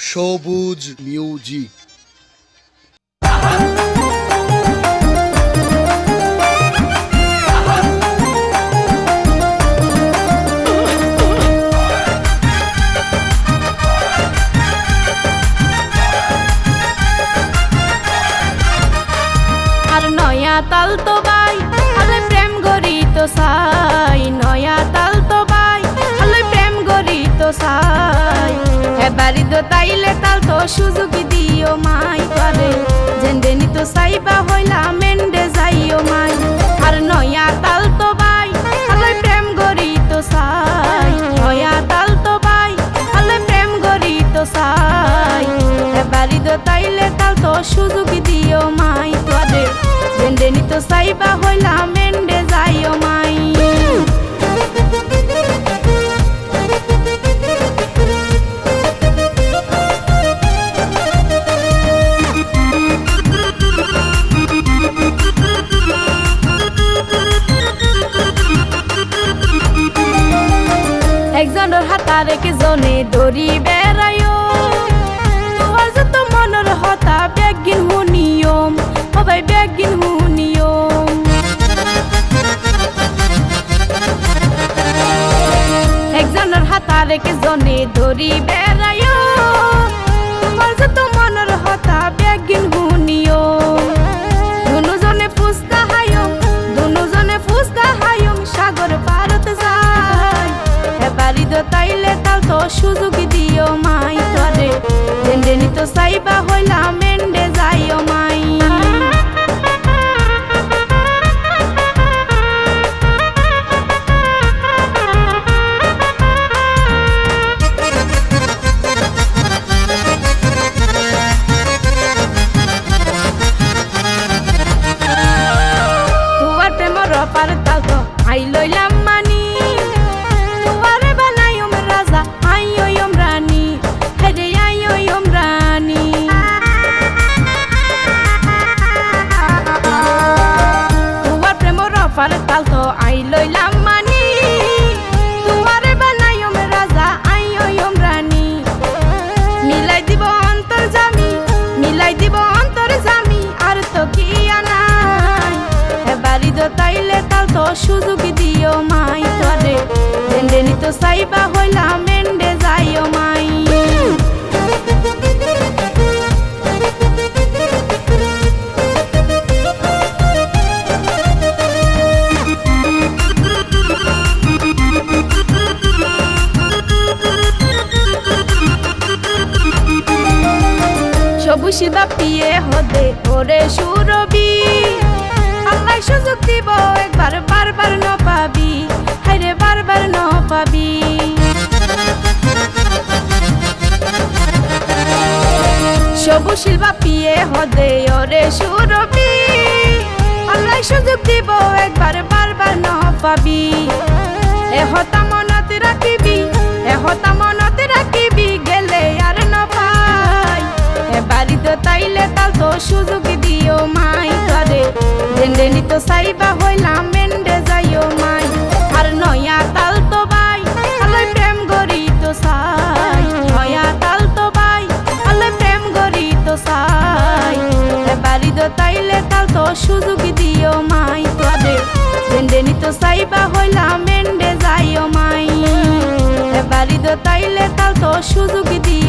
সবুজ মিউজিক। তাল তো বাই হলে প্রেম গরি তো সাই, নয়া তাল তো বাই হলে প্রেম গরি তো সাই। হে বাড়ি দো তাইলে তাল তো সুযোগ দিও মাই করে, জেন্ডেনি তো সাইবা হইলা মেন্ডে যাইও মাই। আর নয়া তাল তো বাই হলে প্রেম গরি তো সাই, নয়া তাল তো বাই হলে প্রেম গরি তো সাই। হে বাড়ি দো তাইলে তাল তো সুযোগ দিও মাই করে, জেন্ডেনি তো সাইবা হইলা মেন্ডে যাইও মাই। একজনের হাতা রেখে জনে দড়ি বেড়াইও, তোমার যত মনের হতা বেগিন হুনিয়ম, ও ভাই বেগিন হুনিয়ম। একজনের হাতা রেখে জনে দড়ি বেড়াইও, তোমার যত মনের হতা বেগিন হুনিয়ম। দুজনে ফুসকা হায়ম, দুজনে ফুসকা হায়ম, সাগর পারত যায়। বাড়ি দো তাইলে তাল তো সুযোগ দিও মাই করে, জেন্ডেনি তো সাইবা হইলা মেন্ডে যাইও মাই। তোমার প্রেমর পার তাল তো আই লইলাম মানি, তোমারে বানাইম রাজা আইয়ম রানী, হেরে আইয়ম রানী। তোমার প্রেমর পার তাল তো আই লইলাম মানি, তোমারে বানাইম রাজা আইয়ম রানী। মিলাই দিব অন্তর জামি, মিলাই দিব অন্তর জামি, আর তো কি আনাই। হে বাড়ি দো তাইলে তাল তো সুযোগ দিও মাই করে, জেন্ডেনি তো সাইবা হইলা মেন্ডে যাইও মাই। সবুজ বাপিয়ে হদে ওরে সুরবি, আল্লাহ সুযোগ দিব একবার, বারবার ন পাবি, হাইরে বারবার ন পাবি। সবুজ বাপিয়ে হদে ওরে সুরবি, আল্লাহ সুযোগ দিব একবার, বারবার ন পাবি। এহতা মনত রাখিবি, এহতা মনত রাখিবি, গেলে আর ন পাই। বাড়ি দো তাইলে তাল তো সুযোগ দিও মাই করে, জেন্ডেনি তো সাইবা হইলা মেন্ডে যাইও মাই। আর নয়া তাল তো বাই হলে প্রেম গরি তো সাই, নয়া তাল তো বাই হলে প্রেম গরি তো সাই। বাড়ি দো তাইলে তাল তো সুযোগ দিও মাই করে, জেন্ডেনি তো সাইবা হইলা মেন্ডে যাইও মাই। বাড়ি দো তাইলে তাল তো সুযোগ দিও